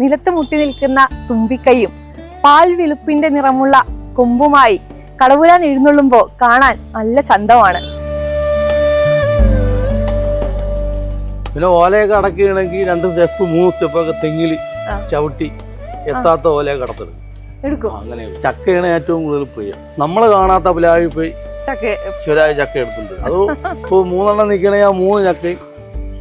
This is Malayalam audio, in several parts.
നിലത്ത് മുട്ടി നിൽക്കുന്ന തുമ്പിക്കൈയും പാൽ വെളുപ്പിന്റെ നിറമുള്ള കൊമ്പുമായി കടവൂരാൻ എഴുന്നള്ളുമ്പോൾ കാണാൻ നല്ല ചന്തമാണ്. പിന്നെ ഓലയൊക്കെ അടക്കുകയാണെങ്കിൽ 2 സ്റ്റെപ്പ് 3 സ്റ്റെപ്പൊക്കെ തെങ്ങിൽ ചവിട്ടി എത്താത്ത ഓലയൊക്കെ അടത്തെടുക്കും. അങ്ങനെ ചക്കയാണ് ഏറ്റവും കൂടുതൽ പ്രിയം. നമ്മൾ കാണാത്ത പ്ലാവിൽ പോയി ശരിയായ ചക്ക എടുത്തിട്ടുണ്ട്. അത് ഇപ്പോൾ 3 എണ്ണം നിൽക്കണമെങ്കിൽ ആ 3 ചക്കയും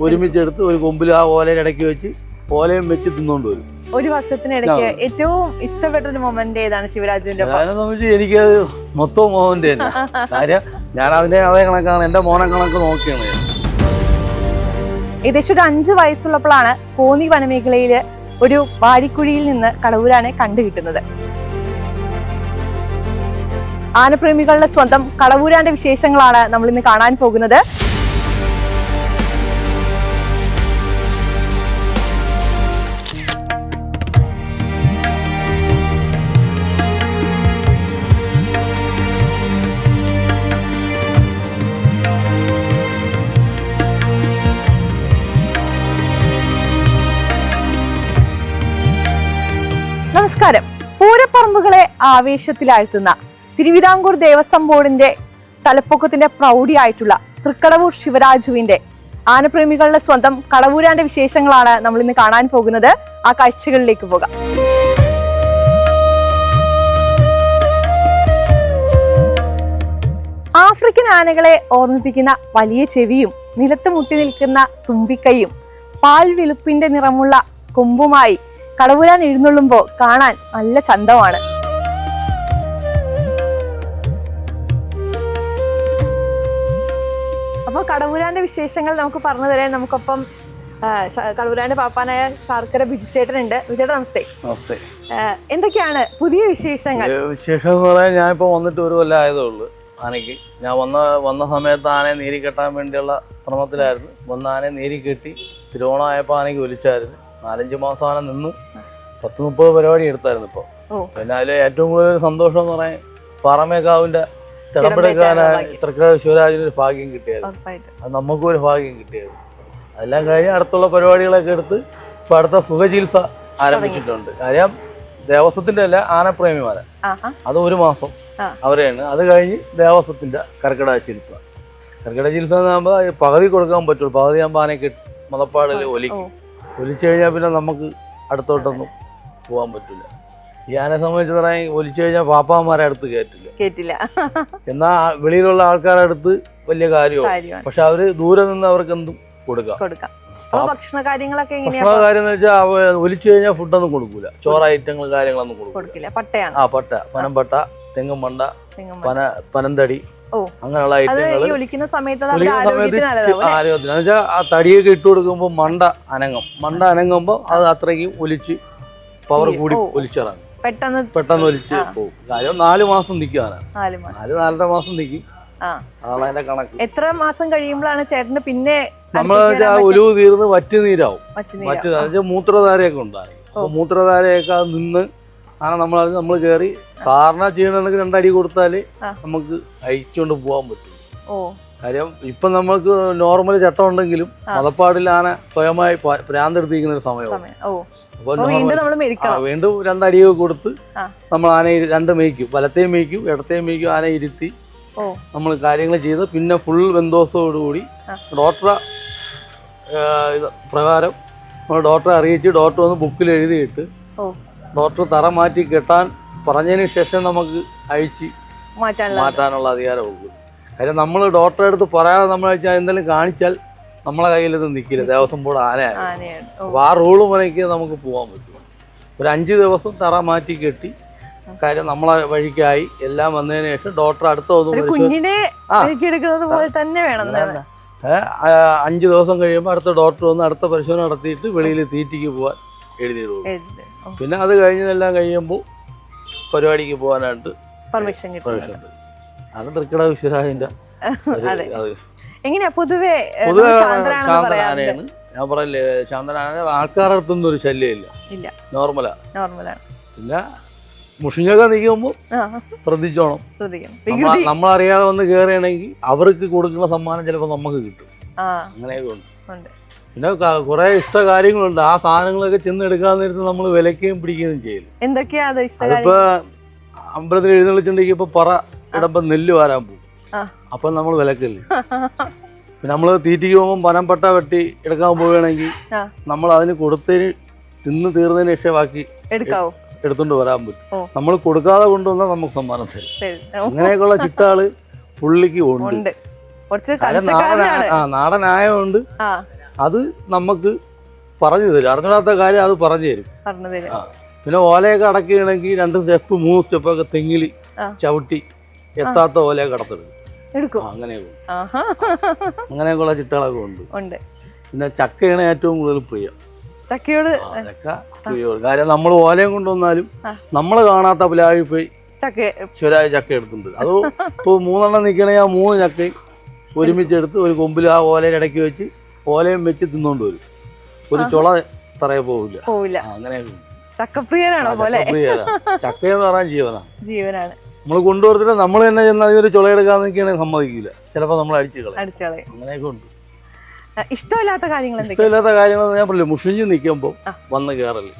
ഒരുമിച്ചെടുത്ത് ഒരു കൊമ്പിൽ ആ ഓലയുടെ ഇടയ്ക്ക് വെച്ച് ഓലയും വെച്ച് തിന്നുകൊണ്ട് വരും. ഒരു വർഷത്തിനിടയ്ക്ക് ഏറ്റവും ഇഷ്ടപ്പെട്ട ഒരു മൊമെന്റ് ഏതാണ് ശിവരാജുവിന്റെ? അതിനെ സംബന്ധിച്ച് എനിക്കത് മൊത്തം മൊമെന്റ് തന്നെ. കാര്യം ഞാൻ അതിന്റെ അതേ കണക്കാണ്, എന്റെ മോനെ കണക്ക് നോക്കിയാണ് ഞാൻ. ഏകദേശം ഒരു 5 വയസ്സുള്ളപ്പോഴാണ് കോന്നി വനമേഖലയില് ഒരു വാടിക്കുഴിയിൽ നിന്ന് കടവൂരാനെ കണ്ടുകിട്ടുന്നത്. ആനപ്രേമികളുടെ സ്വന്തം കടവൂരാന്റെ വിശേഷങ്ങളാണ് നമ്മൾ ഇന്ന് കാണാൻ പോകുന്നത്. നമസ്കാരം. പൂരപ്പറമ്പുകളെ ആവേശത്തിലാഴ്ത്തുന്ന തിരുവിതാംകൂർ ദേവസ്വം ബോർഡിന്റെ തലപ്പൊക്കത്തിന്റെ പ്രൗഢിയായിട്ടുള്ള തൃക്കടവൂർ ശിവരാജുവിന്റെ ആനപ്രേമികളുടെ സ്വന്തം കടവൂരാന്റെ വിശേഷങ്ങളാണ് നമ്മൾ ഇന്ന് കാണാൻ പോകുന്നത്. ആ കാഴ്ചകളിലേക്ക് പോകാം. ആഫ്രിക്കൻ ആനകളെ ഓർമ്മിപ്പിക്കുന്ന വലിയ ചെവിയും നിലത്ത് മുട്ടി നിൽക്കുന്ന തുമ്പിക്കൈയും പാൽ വെളുപ്പിന്റെ നിറമുള്ള കൊമ്പുമായി കടവൂരാൻ എഴുന്നള്ളുമ്പോൾ കാണാൻ നല്ല ചന്തമാണ്. അപ്പൊ കടവൂരാന്റെ വിശേഷങ്ങൾ നമുക്ക് പറഞ്ഞു തരാൻ നമുക്കൊപ്പം കടവൂരാന്റെ പാപ്പാനായ ശാർക്കര ബിജുചേട്ടനുണ്ട്. ബിജുചേട്ടൻ നമസ്തേ. നമസ്തേ. എന്തൊക്കെയാണ് പുതിയ വിശേഷങ്ങൾ? വിശേഷം എന്ന് പറയാൻ ഞാനിപ്പോ വന്നിട്ട് 1 കൊല്ലം ആയതേ ഉള്ളൂ. ആനയ്ക്ക് ഞാൻ വന്ന സമയത്ത് ആനയെ നീരി കെട്ടാൻ വേണ്ടിയുള്ള ശ്രമത്തിലായിരുന്നു. വന്ന ആനയെ നീരി കെട്ടി തിരുവോണമായപ്പോൾ ആനയ്ക്ക് ഒലിച്ചായിരുന്നു. 4-5 മാസം ആന നിന്ന് 10-30 പരിപാടി എടുത്തായിരുന്നു. ഇപ്പോൾ പിന്നെ അതിൽ ഏറ്റവും കൂടുതൽ സന്തോഷം എന്ന് പറയാൻ പാറമേക്കാവിന്റെ തിടപ്പെടുക്കാനായ തൃക്കടവൂർ ശിവരാജനൊരു ഭാഗ്യം കിട്ടിയായിരുന്നു. അത് നമുക്കും ഒരു ഭാഗ്യം കിട്ടിയായിരുന്നു. അതെല്ലാം കഴിഞ്ഞ് അടുത്തുള്ള പരിപാടികളൊക്കെ എടുത്ത് ഇപ്പൊ അടുത്ത സുഖചികിത്സ ആരംഭിച്ചിട്ടുണ്ട്. കാര്യം ദേവസ്വത്തിന്റെ അല്ല, ആനപ്രേമിമാരെ അത് 1 മാസം അവരെയാണ്. അത് കഴിഞ്ഞ് ദേവസ്വത്തിന്റെ കർക്കിടക ചികിത്സ. കർക്കിടക ചികിത്സ എന്ന് പറയുമ്പോൾ പകുതി കൊടുക്കാൻ പറ്റുള്ളൂ. പകുതി ആകുമ്പോൾ ആനയ്ക്ക് മുതപ്പാടിൽ ഒലിച്ചു കഴിഞ്ഞാൽ പിന്നെ നമുക്ക് അടുത്തോട്ടൊന്നും പോകാൻ പറ്റില്ല. ഈ ആനയെ സംബന്ധിച്ച് പറയാൻ ഒലിച്ചു കഴിഞ്ഞാൽ പാപ്പാമാരെ അടുത്ത് കേറ്റില്ല. എന്നാ വെളിയിലുള്ള ആൾക്കാരുടെ അടുത്ത് വലിയ കാര്യമാണ്. പക്ഷെ അവര് ദൂരെ നിന്ന് അവർക്ക് എന്തും കൊടുക്കാം. ഭക്ഷണ കാര്യങ്ങളൊക്കെ കാര്യം എന്ന് വെച്ചാൽ ഒലിച്ചു കഴിഞ്ഞാൽ ഫുഡൊന്നും കൊടുക്കൂല. ചോറ് ഐറ്റങ്ങൾ കാര്യങ്ങളൊന്നും കൊടുക്കില്ല. പട്ട, പനമ്പട്ട, തെങ്ങും മണ്ട, പനന്തടി, അങ്ങനെയുള്ള ഐറ്റങ്ങൾ ഒലിക്കുന്ന സമയത്ത് ആരോഗ്യത്തിന് വെച്ചാൽ ആ തടിയൊക്കെ ഇട്ട് കൊടുക്കുമ്പോൾ മണ്ട അനങ്ങുമ്പോൾ അത് അത്രയ്ക്കും ഒലിച്ച് പവർ കൂടി ഒലിച്ചിറങ്ങും. പെട്ടെന്ന് ഒലിച്ച് പോകും. കാര്യം 4 മാസം നിൽക്കും. 4-4.5 മാസം നിൽക്കും. അതാണ് അതിന്റെ കണക്ക്. എത്ര മാസം കഴിയുമ്പോഴാണ് ചേട്ടന് പിന്നെ നമ്മള് ഒലിവ് തീർന്ന് വറ്റ് മൂത്രധാരയൊക്കെ ഉണ്ടാകും. അപ്പൊ മൂത്രധാരയൊക്കെ നിന്ന് ആണ് നമ്മൾ കയറി സാറിന ചെയ്യണമെങ്കിൽ 2 അടി കൊടുത്താല് നമുക്ക് അയച്ചുകൊണ്ട് പോകാൻ പറ്റും. കാര്യം ഇപ്പൊ നമുക്ക് നോർമൽ ചട്ടം ഉണ്ടെങ്കിലും മതപ്പാടിൽ ആന സ്വയമായി ഭ്രാന്തെടുത്തിരിക്കുന്ന ഒരു സമയമാണ്. അപ്പൊ വീണ്ടും 2 അടിയൊക്കെ കൊടുത്ത് നമ്മൾ ആനയെ 2 മേയ്ക്കും. വലത്തെയും മേയ്ക്കും ഇടത്തെയും മേയ്ക്കും. ആന ഇരുത്തി നമ്മൾ കാര്യങ്ങൾ ചെയ്ത് പിന്നെ ഫുൾ ബന്ധോസോടുകൂടി ഡോക്ടറെ പ്രകാരം നമ്മൾ ഡോക്ടറെ അറിയിച്ച് ഡോക്ടർ വന്ന് ബുക്കിൽ എഴുതിയിട്ട് ഡോക്ടർ തറ മാറ്റി കെട്ടാൻ പറഞ്ഞതിന് ശേഷം നമുക്ക് അഴിച്ച് മാറ്റാനുള്ള അധികാരമുള്ളൂ. കാര്യം നമ്മൾ ഡോക്ടറെ അടുത്ത് പറയാതെ നമ്മൾ എന്തെങ്കിലും കാണിച്ചാൽ നമ്മളെ കയ്യിൽ ഇത് നിൽക്കില്ല. ദേവസ്വം ബോർഡ് ആനയാണ്. അപ്പോൾ ആ റൂള് മുറയ്ക്ക് നമുക്ക് പോകാൻ പറ്റും. ഒരു 5 ദിവസം തറ മാറ്റി കെട്ടി കാര്യം നമ്മളെ വഴിക്കായി എല്ലാം വന്നതിന് ശേഷം ഡോക്ടർ അടുത്ത 5 ദിവസം കഴിയുമ്പോൾ അടുത്ത ഡോക്ടർ വന്ന് അടുത്ത പരിശോധന നടത്തിയിട്ട് വെളിയിൽ തീറ്റിക്ക് പോകാൻ എഴുതി കൊടുക്കും. പിന്നെ അത് കഴിഞ്ഞതെല്ലാം കഴിയുമ്പോൾ പരിപാടിക്ക് പോകാനായിട്ട് പെർമിഷൻ ഉണ്ട്. അത് തൃക്കടവൂർ ശിവരാജന്റെ പൊതുവെ ശാന്തനാനയാണ്. ഞാൻ പറയില്ലേ, ശാന്തനാന ആൾക്കാരുടെ അടുത്തൊന്നും ഒരു ശല്യമില്ല. നോർമലാണ്. പിന്നെ മുഷിഞ്ഞൊക്കെ നിൽക്കുമ്പോൾ ശ്രദ്ധിച്ചോണം. നമ്മളറിയാതെ വന്ന് കയറുകയാണെങ്കിൽ അവർക്ക് കൊടുക്കുന്ന സമ്മാനം ചിലപ്പോൾ നമുക്ക് കിട്ടും. അങ്ങനെയൊക്കെ ഉണ്ട്. പിന്നെ കുറെ ഇഷ്ട കാര്യങ്ങളുണ്ട്. ആ സാധനങ്ങളൊക്കെ ചെന്ന് എടുക്കാൻ നേരത്ത് നമ്മൾ വിലക്കുകയും പിടിക്കുകയും ചെയ്യില്ല. എന്തൊക്കെയാ അത് അതിപ്പോ അമ്പലത്തിൽ എഴുന്നള്ളിച്ചുണ്ടെങ്കിൽ ഇപ്പൊ പറ ഇടുമ്പോ നെല്ല് വാരാൻ പോകും. അപ്പൊ നമ്മൾ വിലക്കില്ല. പിന്നെ നമ്മള് തീറ്റിക്ക് പോകുമ്പോൾ പനംപട്ട വെട്ടി എടുക്കാൻ പോവുകയാണെങ്കിൽ നമ്മൾ അതിന് കൊടുത്തതിന് തിന്ന് തീർന്നതിന് ശേഷം ബാക്കി എടുത്തോണ്ട് വരാൻ പറ്റും. നമ്മൾ കൊടുക്കാതെ കൊണ്ടുവന്നാൽ നമുക്ക് സമ്മാനം തരും. അങ്ങനെയൊക്കെയുള്ള ചിട്ടകള് പുള്ളിക്ക് ഉണ്ട്. നാടനായതുകൊണ്ട് അത് നമുക്ക് പറഞ്ഞു തരും. അറിഞ്ഞാത്ത കാര്യം അത് പറഞ്ഞു തരും. പിന്നെ ഓലയൊക്കെ അടക്കുകയാണെങ്കിൽ 2 സ്റ്റെപ്പ് 3 സ്റ്റെപ്പൊക്കെ തെങ്ങിൽ ചവിട്ടി എത്താത്ത ഓലയൊക്കെ അടത്തെടുക്കും. അങ്ങനെയൊക്കെയുള്ള ചിട്ടകളൊക്കെ ഉണ്ട്. പിന്നെ ചക്കയാണ് ഏറ്റവും കൂടുതൽ പ്രിയം. ചക്കയോട് കാര്യം നമ്മൾ ഓലയും കൊണ്ടുവന്നാലും നമ്മള് കാണാത്ത പ്ലാവിൽ പോയി ശരിയായ ചക്ക എടുത്തിട്ടുണ്ട്. അത് ഇപ്പോൾ 3 എണ്ണം നിൽക്കണമെങ്കിൽ ആ 3 ചക്കയും ഒരുമിച്ചെടുത്ത് ഒരു കൊമ്പിൽ ആ ഓലയുടെ ഇടയ്ക്ക് വെച്ച് ഓലയും വെച്ച് തിന്നോണ്ട് വരും. ഒരു ചുള തറയെ പോവില്ല. അങ്ങനെയൊക്കെ ചക്കപ്രിയനാണോ പോലെ? ചക്കയെന്ന് പറഞ്ഞാൽ ജീവനാണ്. നമ്മൾ കൊണ്ടുവരുത്തില്ല, നമ്മൾ തന്നെ ചെന്ന് അതിനൊരു ചുള എടുക്കാന്നൊക്കെയാണെങ്കിൽ സമ്മതിക്കില്ല. ചിലപ്പോൾ നമ്മൾ അടിച്ചു കളയും. അങ്ങനെയൊക്കെ ഉണ്ട്. ഇഷ്ടമില്ലാത്ത കാര്യങ്ങൾ ഞാൻ പറഞ്ഞില്ല, മുഷിഞ്ഞ് നിൽക്കുമ്പോൾ വന്ന് കയറല്.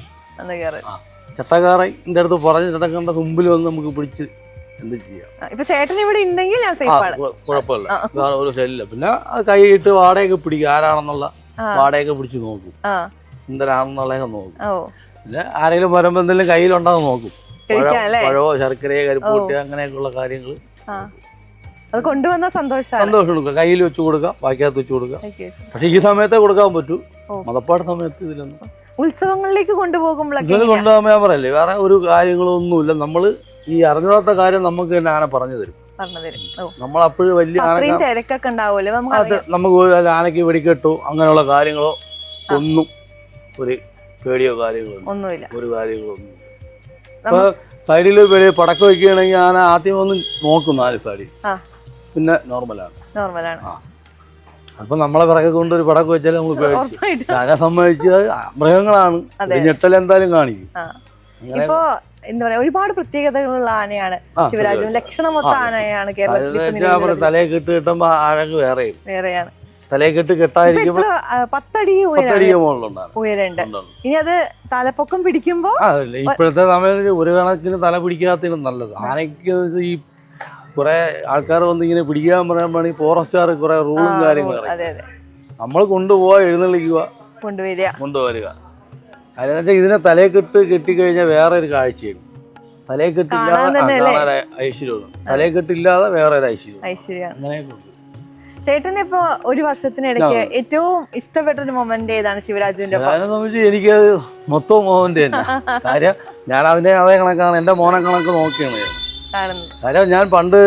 ചട്ടക്കാരൻ്റെ അടുത്ത് പറഞ്ഞ് ചട്ടക്കാരൻ്റെ മുമ്പിൽ വന്ന് നമുക്ക് പിടിച്ച് എന്ത് ചെയ്യാം. ഇപ്പൊ ചേട്ടൻ ഇവിടെ ഉണ്ടെങ്കിൽ കുഴപ്പമില്ല, ഒരു ശല്യമില്ല. പിന്നെ കൈയിട്ട് വാടകയൊക്കെ പിടിക്കും. ആരാണെന്നുള്ള വാടകയൊക്കെ പിടിച്ച് നോക്കും, എന്തരാണെന്നുള്ളതൊക്കെ നോക്കും. പിന്നെ ആരെങ്കിലും വരുമ്പോ എന്തെങ്കിലും കയ്യിലുണ്ടാകും നോക്കും. പഴവോ ശർക്കരയോ കരിപ്പൂട്ടി അങ്ങനെയൊക്കെയുള്ള കാര്യങ്ങൾ അത് കൊണ്ടുവന്ന സന്തോഷം കൊടുക്കുക. കയ്യിൽ വെച്ച് കൊടുക്കാം, ബാക്കിയകത്ത് വെച്ച് കൊടുക്കാം. പക്ഷെ ഈ സമയത്തെ കൊടുക്കാൻ പറ്റൂ. മതപ്പാട് സമയത്ത് ഇതിലൊന്നും ഉത്സവങ്ങളിലേക്ക് കൊണ്ടുപോകുമ്പോഴൊക്കെ കൊണ്ടുപോകാൻ ഞാൻ പറയല്ലേ, വേറെ ഒരു കാര്യങ്ങളൊന്നുമില്ല. നമ്മള് ഈ അറിഞ്ഞാത്ത കാര്യം നമുക്ക് തന്നെ ആന പറഞ്ഞു തരും. നമ്മളപ്പോഴും വലിയ തിരക്കൊക്കെ ഉണ്ടാവുമല്ലോ, നമുക്ക് ആനയ്ക്ക് വെടിക്കെട്ടോ അങ്ങനെയുള്ള കാര്യങ്ങളോ ഒന്നും ഒരു പേടിയോ കാര്യങ്ങളോ ഒന്നുമില്ല. ഒരു കാര്യങ്ങളൊന്നും. ഇപ്പൊ സൈഡിൽ പടക്കം വയ്ക്കുകയാണെങ്കിൽ ആന ആദ്യം ഒന്ന് നോക്കും 4 സൈഡിൽ, പിന്നെ നോർമലാണ്. അപ്പൊ നമ്മളെ പിറകെ കൊണ്ട് ഒരു പടക്കം വെച്ചാൽ നമ്മൾ പേടിച്ചു. ആന സംബന്ധിച്ച് മൃഗങ്ങളാണ്, ഞെട്ടൽ എന്തായാലും കാണിക്കും. ഇപ്പൊ എന്താ പറയാ, ഒരുപാട് പ്രത്യേകതകളുള്ള ആനയാണ് ശിവരാജു. ലക്ഷണമൊത്ത ആനയാണ് കേരളത്തിൽ. തലയെ കെട്ട് കിട്ടുമ്പോ ആനക്ക് വേറെയാണ്. തലയെ കെട്ട് കെട്ടായിരിക്കുമ്പോ 10 അടി ഉയരണ്ട്. ഇനി അത് തലപ്പൊക്കം പിടിക്കുമ്പോ ഇപ്പോഴത്തെ സമയത്ത് ഒരു കണക്കിന് തല പിടിക്കാത്തതിനും നല്ലത്. ആനയ്ക്ക് ഈ കുറെ ആൾക്കാർ വന്ന് ഇങ്ങനെ പിടിക്കാൻ പറയാൻ വേണ്ടി ഫോറസ്റ്റുകാർ കുറെ റൂളും കാര്യങ്ങളും നമ്മൾ കൊണ്ടുപോവാ, എഴുന്നള്ളിക്കുക, കൊണ്ടുവരിക. കാര്യം വെച്ചാൽ ഇതിനെ തലയെ കെട്ട് കെട്ടിക്കഴിഞ്ഞാൽ വേറെ ഒരു കാഴ്ചയാണ്. തലയെ കെട്ടില്ലാതെ ഐശ്വര്യമാണ്, തലയെ കെട്ടില്ലാതെ വേറെ ഒരു ഐശ്വര്യം. അങ്ങനെയൊക്കെ ഉണ്ട്. ചേട്ടന് ഇപ്പൊ ഒരു വർഷത്തിനിടയ്ക്ക് ഏറ്റവും ഇഷ്ടപ്പെട്ട ഒരു മൊമെന്റ് ഏതാണ് ശിവരാജുവിന്റെ? അതിനെ സംബന്ധിച്ച് എനിക്കത് മൊത്തം മൊമെന്റ് തന്നെ. കാര്യം ഞാൻ അതിന്റെ അതേ കണക്കാണ്, എന്റെ മോനെ കണക്ക് നോക്കിയാണ് കാണുന്നത്. കാര്യം ഞാൻ പണ്ട്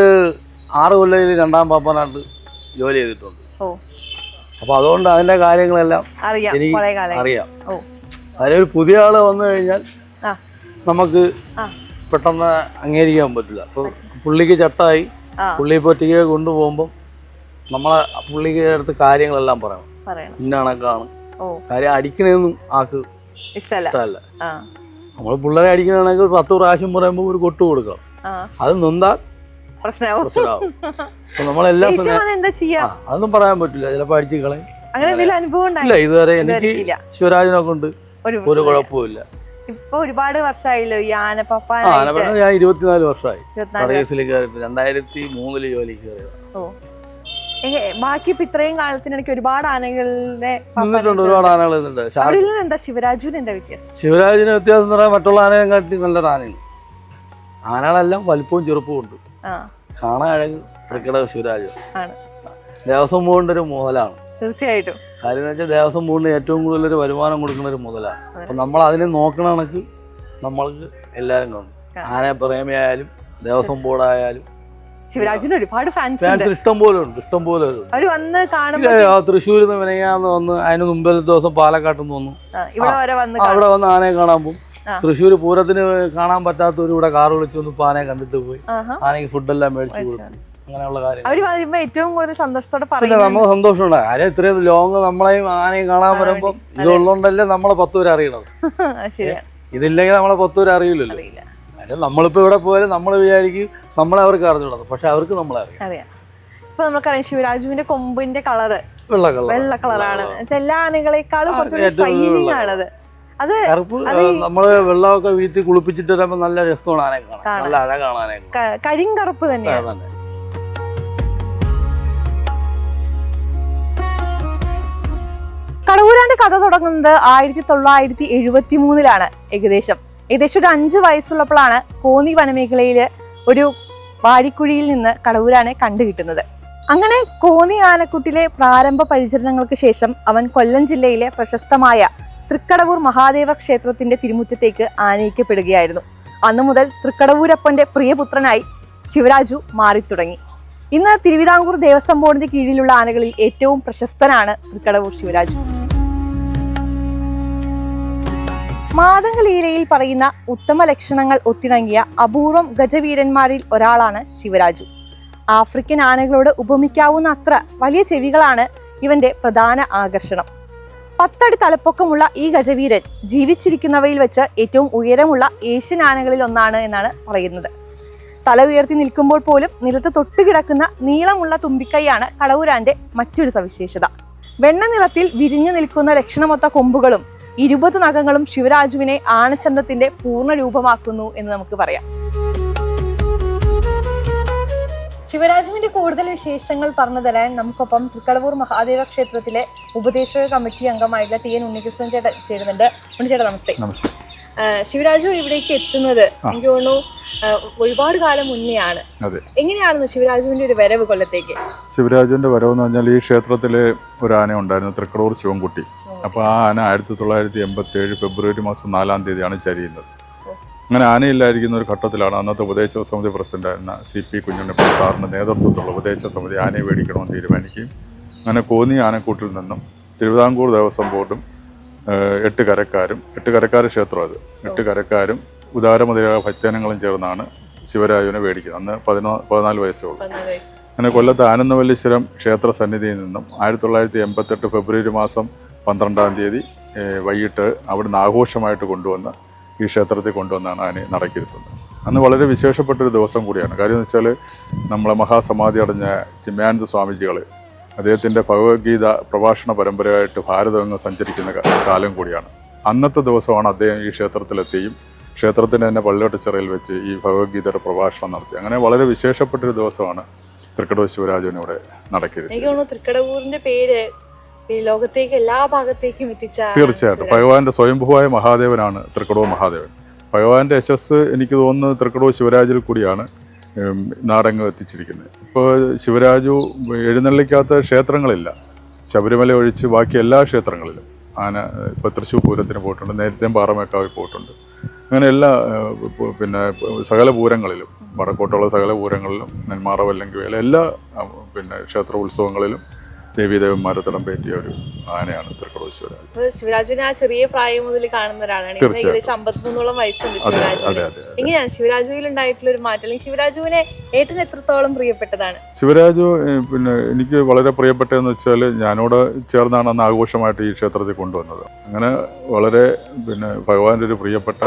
6 കൊല്ലത്തിൽ 2ാം പാപ്പനായിട്ട് ജോലി ചെയ്തിട്ടുണ്ട്. അപ്പൊ അതുകൊണ്ട് അതിന്റെ കാര്യങ്ങളെല്ലാം എനിക്ക് അറിയാം. അതിലൊരു പുതിയ ആള് വന്നു കഴിഞ്ഞാൽ നമുക്ക് പെട്ടെന്ന് അംഗീകരിക്കാൻ പറ്റില്ല. അപ്പൊ പുള്ളിക്ക് ചട്ടായി, പുള്ളി ഇപ്പോൾ ഒറ്റയ്ക്ക് കൊണ്ടുപോകുമ്പോൾ നമ്മളെ പുള്ളിക്ക് അടുത്ത് കാര്യങ്ങളെല്ലാം പറയണം. ഇന്ന കണക്കാണ് കാര്യം. അടിക്കണേന്നും ആക്ക് ഇഷ്ടമല്ല. നമ്മള് പിള്ളേരെ അടിക്കണമെങ്കിൽ 10 പ്രാവശ്യം പറയുമ്പോൾ ഒരു കൊട്ട് കൊടുക്കണം. അത് നൊന്താൽ പ്രശ്നമാവും. നമ്മളെല്ലാം അതൊന്നും പറയാൻ പറ്റില്ല, ചിലപ്പോൾ അടിച്ചു കളയും. ഇല്ല, ഇതുവരെ എനിക്ക് ശിവരാജനെ കൊണ്ട് ഒരു കുഴപ്പമില്ല. ഇപ്പൊ ഒരുപാട് വർഷമായില്ലോ ഈ ആനപ്പ. ഞാൻ 24 വർഷമായി സർവീസിൽ കയറിയിട്ട്. 2003 ജോലിക്ക് കയറിയത്. ബാക്കി ഇപ്പൊ ഇത്രയും കാലത്തിനിടയ്ക്ക് ഒരുപാട് ആനകളുടെ ഒരുപാട് ആനകൾ എന്താ ശിവരാജുവിന് എന്താ വ്യത്യാസം? ശിവരാജിന് വ്യത്യാസം എന്ന് പറയാൻ മറ്റുള്ള ആനയെ കാട്ടി നല്ലൊരു ആനയാണ്. ആനകളെല്ലാം വലിപ്പവും ചെറുപ്പവും ഉണ്ട്. കാണാൻ അഴക് തൃക്കടവ് ശിവരാജു ദേവസ്വം ബോർഡിന്റെ ഒരു മുതലാണ്. തീർച്ചയായിട്ടും. കാര്യം എന്ന് വെച്ചാൽ ദേവസ്വം ബോർഡിന് ഏറ്റവും കൂടുതൽ ഒരു വരുമാനം കൊടുക്കുന്ന ഒരു മുതലാണ്. അപ്പൊ നമ്മൾ അതിനെ നോക്കണ കണക്ക് നമ്മൾക്ക് എല്ലാവരും കാണും. ആന പ്രേമിയായാലും ദേവസ്വം ബോർഡായാലും ശിവരാജിന് ഒരുപാട് ഫാൻസ് ഇഷ്ടം പോലെ ഉണ്ട്. തൃശ്ശൂരിൽ നിന്ന് വിനയാന്ന് വന്ന് അതിന് മുമ്പിൽ ദിവസം പാലക്കാട്ടിൽ നിന്ന് വന്നു അവിടെ വന്ന് ആനയെ കാണാൻ പോകും. തൃശ്ശൂർ പൂരത്തിന് കാണാൻ പറ്റാത്തവർ ഇവിടെ കാർ വിളിച്ചു വന്ന് ഇപ്പൊ ആനയെ കണ്ടിട്ട് പോയി ആനയ്ക്ക് ഫുഡെല്ലാം മേടിച്ചു കൊടുക്കും. അങ്ങനെയുള്ള കാര്യങ്ങൾ ഏറ്റവും കൂടുതൽ സന്തോഷത്തോടെ നമുക്ക് സന്തോഷമുണ്ട്. ആന ഇത്രയും ലോങ് നമ്മളെയും ആനയും കാണാൻ വരുമ്പോ ഇതുള്ളതുകൊണ്ടല്ലേ നമ്മളെ 10 പേര് അറിയണത്. ഇതില്ലെങ്കിൽ നമ്മളെ 10 പേര് അറിയില്ലല്ലോ. നമ്മളിപ്പോ ഇവിടെ പോയാലും നമ്മൾ വിചാരിക്കും നമ്മളെ അവർക്ക് അറിഞ്ഞുള്ളത്, പക്ഷെ അവർക്ക് നമ്മളെ അറിയാം. ഇപ്പൊ നമുക്കറിയാം ശിവരാജുവിന്റെ കൊമ്പിന്റെ കളറ് വെള്ള കളറാണ്. എല്ലാ ആനകളെക്കാളും കുറച്ചുകൂടി ഷൈനിങ് ആണത്. അത് കറുപ്പ് നമ്മള് വെള്ളമൊക്കെ വീട്ടിൽ കുളിപ്പിച്ചിട്ട് വരുമ്പോ നല്ല രസമാണ് ആനയെ കാണാൻ, നല്ല അഴകാണ് ആനയെ. കരിങ്കറുപ്പ് തന്നെയാണ്. കടവൂരാന്റെ കഥ തുടങ്ങുന്നത് 1973 ഏകദേശം ഒരു 5 വയസ്സുള്ളപ്പോഴാണ് കോന്നി വനമേഖലയില് ഒരു വാടിക്കുഴിയിൽ നിന്ന് കടവൂരാനെ കണ്ടുകിട്ടുന്നത്. അങ്ങനെ കോന്നി ആനക്കുട്ടിലെ പ്രാരംഭ പരിചരണങ്ങൾക്ക് ശേഷം അവൻ കൊല്ലം ജില്ലയിലെ പ്രശസ്തമായ തൃക്കടവൂർ മഹാദേവ ക്ഷേത്രത്തിന്റെ തിരുമുറ്റത്തേക്ക് ആനയിക്കപ്പെടുകയായിരുന്നു. അന്നു മുതൽ തൃക്കടവൂരപ്പന്റെ പ്രിയപുത്രനായി ശിവരാജു മാറിത്തുടങ്ങി. ഇന്ന് തിരുവിതാംകൂർ ദേവസ്വം ബോർഡിന്റെ കീഴിലുള്ള ആനകളിൽ ഏറ്റവും പ്രശസ്തനാണ് തൃക്കടവൂർ ശിവരാജു. മാതംഗലീലയിൽ പറയുന്ന ഉത്തമ ലക്ഷണങ്ങൾ ഒത്തിണങ്ങിയ അപൂർവം ഗജവീരന്മാരിൽ ഒരാളാണ് ശിവരാജു. ആഫ്രിക്കൻ ആനകളോട് ഉപമിക്കാവുന്ന അത്ര വലിയ ചെവികളാണ് ഇവന്റെ പ്രധാന ആകർഷണം. 10 അടി തലപ്പൊക്കമുള്ള ഈ ഗജവീരൻ ജീവിച്ചിരിക്കുന്നവയിൽ വെച്ച് ഏറ്റവും ഉയരമുള്ള ഏഷ്യൻ ആനകളിൽ ഒന്നാണ് എന്നാണ് പറയുന്നത്. തല ഉയർത്തി നിൽക്കുമ്പോൾ പോലും നിലത്ത് തൊട്ടുകിടക്കുന്ന നീളമുള്ള തുമ്പിക്കൈയാണ് കടവൂരാന്റെ മറ്റൊരു സവിശേഷത. വെണ്ണ നിറത്തിൽ വിരിഞ്ഞു നിൽക്കുന്ന ലക്ഷണമൊത്ത കൊമ്പുകളും 20 നഖങ്ങളും ശിവരാജുവിനെ ആനച്ചന്തത്തിന്റെ പൂർണ്ണ രൂപമാക്കുന്നു എന്ന് നമുക്ക് പറയാം. ശിവരാജുവിന്റെ കൂടുതൽ വിശേഷങ്ങൾ പറഞ്ഞു തരാൻ നമുക്കൊപ്പം തൃക്കടവൂർ മഹാദേവ ക്ഷേത്രത്തിലെ ഉപദേശക കമ്മിറ്റി അംഗമായിട്ടുള്ള TN ഉണ്ണികൃഷ്ണൻ ചേട്ടൻ ചേരുന്നുണ്ട്. ഉണ്ണിച്ചേട്ടാ നമസ്തേ. ശിവരാജു ഇവിടേക്ക് എത്തുന്നത് എനിക്ക് തോന്നുന്നു ഒരുപാട് കാലം മുന്നെയാണ്. എങ്ങനെയാണെന്ന് ശിവരാജുവിന്റെ ഒരു വരവ് കൊല്ലത്തേക്ക്? ശിവരാജുവിന്റെ വരവ് എന്ന് പറഞ്ഞാൽ ഈ ക്ഷേത്രത്തില് ഒരു ആന ഉണ്ടായിരുന്നു, തൃക്കടവൂർ ശിവൻകുട്ടി. അപ്പൊ ആ ആന 1987 ഫെബ്രുവരി മാസം 4-ാം തീയതിയാണ് ചരിയുന്നത്. അങ്ങനെ ആനയില്ലായിരിക്കുന്ന ഒരു ഘട്ടത്തിലാണ് അന്നത്തെ ഉപദേശക സമിതി പ്രസിഡന്റായിരുന്ന CP കുഞ്ഞുണ്ണിപ്പൻ സാറിന്റെ നേതൃത്വത്തിലുള്ള ഉപദേശക സമിതി ആനയെ മേടിക്കണമെന്ന് തീരുമാനിക്കുകയും അങ്ങനെ കോന്നി ആനക്കൂട്ടിൽ നിന്നും തിരുവിതാംകൂർ ദേവസ്വം ബോർഡും 8 കരക്കാർ ക്ഷേത്രം അത് 8 കരക്കാരും ഉദാരമതിയായ ഭക്തജനങ്ങളും ചേർന്നാണ് ശിവരാജുവിനെ മേടിക്കുന്നത്. അന്ന് 14 വയസ്സേ ഉള്ളൂ. അങ്ങനെ കൊല്ലത്ത് ആനന്ദവല്ലീശ്വരം ക്ഷേത്ര സന്നിധിയിൽ നിന്നും 1988 ഫെബ്രുവരി മാസം 12-ാം തീയതി വൈകിട്ട് അവിടുന്ന് ആഘോഷമായിട്ട് കൊണ്ടുവന്ന് ഈ ക്ഷേത്രത്തിൽ കൊണ്ടുവന്നാണ് ആനയെ നടക്കിരുത്തുന്നത്. അന്ന് വളരെ വിശേഷപ്പെട്ടൊരു ദിവസം കൂടിയാണ്. കാര്യം എന്ന് വെച്ചാൽ നമ്മളെ മഹാസമാധി അടഞ്ഞ ചിന്മയാനന്ദ സ്വാമിജികൾ അദ്ദേഹത്തിൻ്റെ ഭഗവത്ഗീത പ്രഭാഷണ പരമ്പരയായിട്ട് ഭാരതമെങ്ങ് സഞ്ചരിക്കുന്ന കാലം കൂടിയാണ്. അന്നത്തെ ദിവസമാണ് അദ്ദേഹം ഈ ക്ഷേത്രത്തിലെത്തിയും ക്ഷേത്രത്തിൻ്റെ തന്നെ പള്ളിയോട്ടച്ചിറയിൽ വെച്ച് ഈ ഭഗവത്ഗീതയുടെ പ്രഭാഷണം നടത്തി. അങ്ങനെ വളരെ വിശേഷപ്പെട്ടൊരു ദിവസമാണ് തൃക്കടവൂർ ശിവരാജുവിനിവിടെ നടക്കരുത്. എനിക്ക് തോന്നുന്നു തൃക്കടവൂരിന്റെ പേര് ഈ ലോകത്തേക്ക് എല്ലാ ഭാഗത്തേക്കും എത്തിച്ച തീർച്ചയായിട്ടും ഭഗവാന്റെ സ്വയംഭൂവായ മഹാദേവനാണ് തൃക്കടവൂർ മഹാദേവൻ. ഭഗവാന്റെ യശസ് എനിക്ക് തോന്നുന്നു തൃക്കടവൂർ ശിവരാജിൽ കൂടിയാണ് നാടെങ്ങും എത്തിച്ചിരിക്കുന്നത്. ഇപ്പോൾ ശിവരാജു എഴുന്നള്ളിക്കാത്ത ക്ഷേത്രങ്ങളില്ല. ശബരിമല ഒഴിച്ച് ബാക്കി എല്ലാ ക്ഷേത്രങ്ങളിലും ആന ഇപ്പോൾ തൃശ്ശൂർ പൂരത്തിന് പോയിട്ടുണ്ട്, നേരത്തെ പാറമേക്കാവിൽ പോയിട്ടുണ്ട്. അങ്ങനെ എല്ലാ പിന്നെ സകല പൂരങ്ങളിലും വടക്കോട്ടുള്ള സകല പൂരങ്ങളിലും നെന്മാറ വല്ലങ്കി വേല എല്ലാ പിന്നെ ക്ഷേത്ര ഉത്സവങ്ങളിലും ദേവീദേവന്മാരെ തിടമ്പേറ്റിയ ഒരു ആനയാണ് തൃക്കടവൂർ ശിവരാജു. ശിവരാജുവിനെ ആ ചെറിയ പ്രായം മുതൽ കാണുന്ന ഒരാളാണ്. ഏകദേശം 53 വയസ്സുണ്ട് ശിവരാജുവിന്. എങ്ങനെയാണ് ശിവരാജുവിൽ ഉണ്ടായിട്ടുള്ള ഒരു മാറ്റം, അല്ലെങ്കിൽ ശിവരാജുവിനെ ഏട്ടന് എത്രത്തോളം പ്രിയപ്പെട്ടതാണ്? ശിവരാജു പിന്നെ എനിക്ക് വളരെ പ്രിയപ്പെട്ടതെന്ന് വെച്ചാൽ ഞാനോട് ചേർന്നാണ് അന്ന് ആഘോഷമായിട്ട് ഈ ക്ഷേത്രത്തിൽ കൊണ്ടുവന്നത്. അങ്ങനെ വളരെ പിന്നെ ഭഗവാന്റെ ഒരു പ്രിയപ്പെട്ട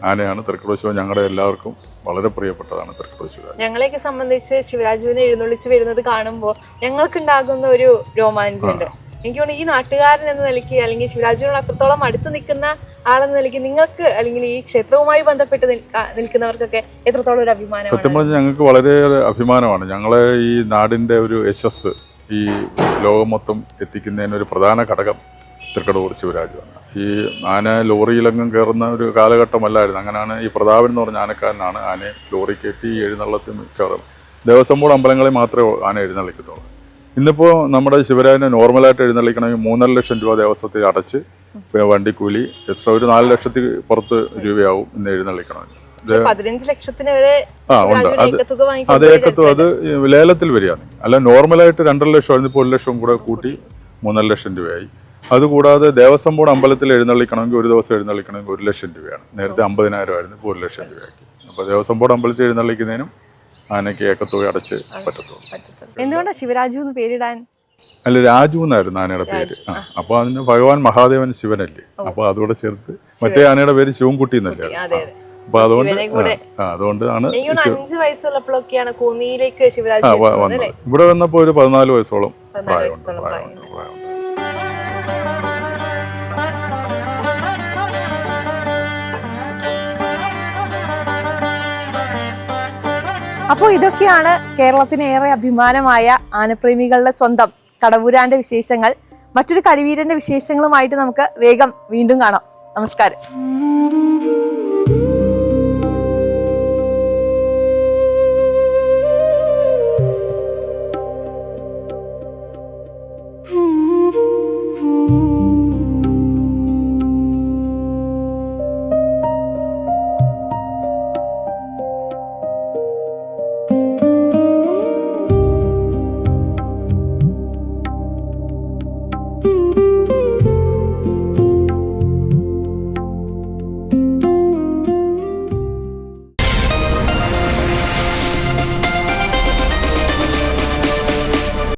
ആനയാണ് തൃക്കടവൂർ ശിവൻ. ഞങ്ങളുടെ എല്ലാവർക്കും വളരെ പ്രിയപ്പെട്ടതാണ് തൃക്കടവൂർ ശിവരാജു. ഞങ്ങളെയൊക്കെ സംബന്ധിച്ച് ശിവരാജുവിനെ എഴുന്നള്ളിച്ച് വരുന്നത് കാണുമ്പോൾ ഞങ്ങൾക്കുണ്ടാകുന്ന ഒരു രോമാഞ്ചമുണ്ട്. എനിക്ക് തോന്നുന്നു ഈ നാട്ടുകാരൻ എന്ന നിലയ്ക്ക്, അല്ലെങ്കിൽ ശിവരാജുവിനോട് അത്രത്തോളം അടുത്ത് നിൽക്കുന്ന ആളെന്ന നിലയ്ക്ക് നിങ്ങൾക്ക്, അല്ലെങ്കിൽ ഈ ക്ഷേത്രവുമായി ബന്ധപ്പെട്ട് നിൽക്കുന്നവർക്കൊക്കെ എത്രത്തോളം ഒരു അഭിമാനം? സത്യം പറഞ്ഞാൽ ഞങ്ങൾക്ക് വളരെയേറെ അഭിമാനമാണ്. ഞങ്ങളെ ഈ നാടിൻ്റെ ഒരു യശസ് ഈ ലോകം മൊത്തം എത്തിക്കുന്നതിനൊരു പ്രധാന ഘടകം തൃക്കടവൂർ ശിവരാജുവാണ്. ഈ ആന ലോറിയിലെങ്ങും കയറുന്ന ഒരു കാലഘട്ടമല്ലായിരുന്നു. അങ്ങനെയാണ് ഈ പ്രതാപൻ എന്ന് പറഞ്ഞ ആനക്കാരനാണ് ആനയെ ലോറി കയറ്റി എഴുന്നള്ളത്തിൽ കയറുന്നത്. ദേവസ്വം ബോർഡ് അമ്പലങ്ങളിൽ മാത്രമേ ആന എഴുന്നള്ളിക്കത്തുള്ളൂ. ഇന്നിപ്പോൾ നമ്മുടെ ശിവരാജനെ നോർമലായിട്ട് എഴുന്നള്ളിക്കണമെങ്കിൽ 3.5 ലക്ഷം രൂപ ദേവസ്വത്തിൽ അടച്ച് പിന്നെ വണ്ടിക്കൂലി എക്സ്ട്രാ ഒരു 4 ലക്ഷത്തിൽ പുറത്ത് രൂപയാവും ഇന്ന് എഴുന്നള്ളിക്കണമെങ്കിൽ. 15 ലക്ഷത്തിന് വരെ ഉണ്ട്. അത് ഏക്കത്തും അത് ലേലത്തിൽ വരികയാണ്. അല്ല നോർമലായിട്ട് 2.5 ലക്ഷം ആയിരുന്നു, ഇപ്പോൾ 1 ലക്ഷം കൂടെ കൂട്ടി 3.5 ലക്ഷം രൂപയായി. അതുകൂടാതെ ദേവസ്വം ബോർഡ് അമ്പലത്തിൽ എഴുന്നള്ളിക്കണമെങ്കിൽ ഒരു ദിവസം എഴുന്നള്ളിക്കണമെങ്കിൽ 1 ലക്ഷം രൂപയാണ്. നേരത്തെ 50,000 ആയിരുന്നു, ഇപ്പോൾ 1 ലക്ഷം രൂപയാക്കി. അപ്പോൾ ദേവസ്വം ബോർഡ് അമ്പലത്തിൽ എഴുന്നള്ളിക്കുന്നതിനും ആനയ്ക്ക് ഏക്കത്തുക അടച്ച് പറ്റത്തുള്ളൂ. എന്തുകൊണ്ടാണ് ശിവരാജു എന്ന് പേരിടാൻ? അല്ല, രാജു എന്നായിരുന്നു ആനയുടെ പേര്. അപ്പോൾ അതിന് ഭഗവാൻ മഹാദേവൻ ശിവനല്ലേ, അപ്പോൾ അതോടെ ചേർത്ത് മറ്റേ ആനയുടെ പേര് ശിവൻകുട്ടി എന്നല്ലേ. അപ്പൊ അതുകൊണ്ട് ശിവനെ കൂടെ അതുകൊണ്ടാണ് എനിക്ക് തോന്നുന്നു 5 വയസ്സുള്ളപ്പോഴൊക്കെയാണ് കോന്നിയിലേക്ക് ശിവരാജ് വരുന്നത് വന്നത്. അല്ലേ? ഇവിടെ വന്നപ്പോ ഒരു 14 വയസ്സോളം 14 പ്രായമുണ്ട്. വയസ്സോളം പ്രായമുണ്ട്. അപ്പോൾ ഇതൊക്കെയാണ് കേരളത്തിന് ഏറെ അഭിമാനമായ ആനപ്രേമികളുടെ സ്വന്തം കടവൂരാന്റെ വിശേഷങ്ങൾ. മറ്റൊരു കരിവീരന്റെ വിശേഷങ്ങളുമായിട്ട് നമുക്ക് വേഗം വീണ്ടും കാണാം. നമസ്കാരം.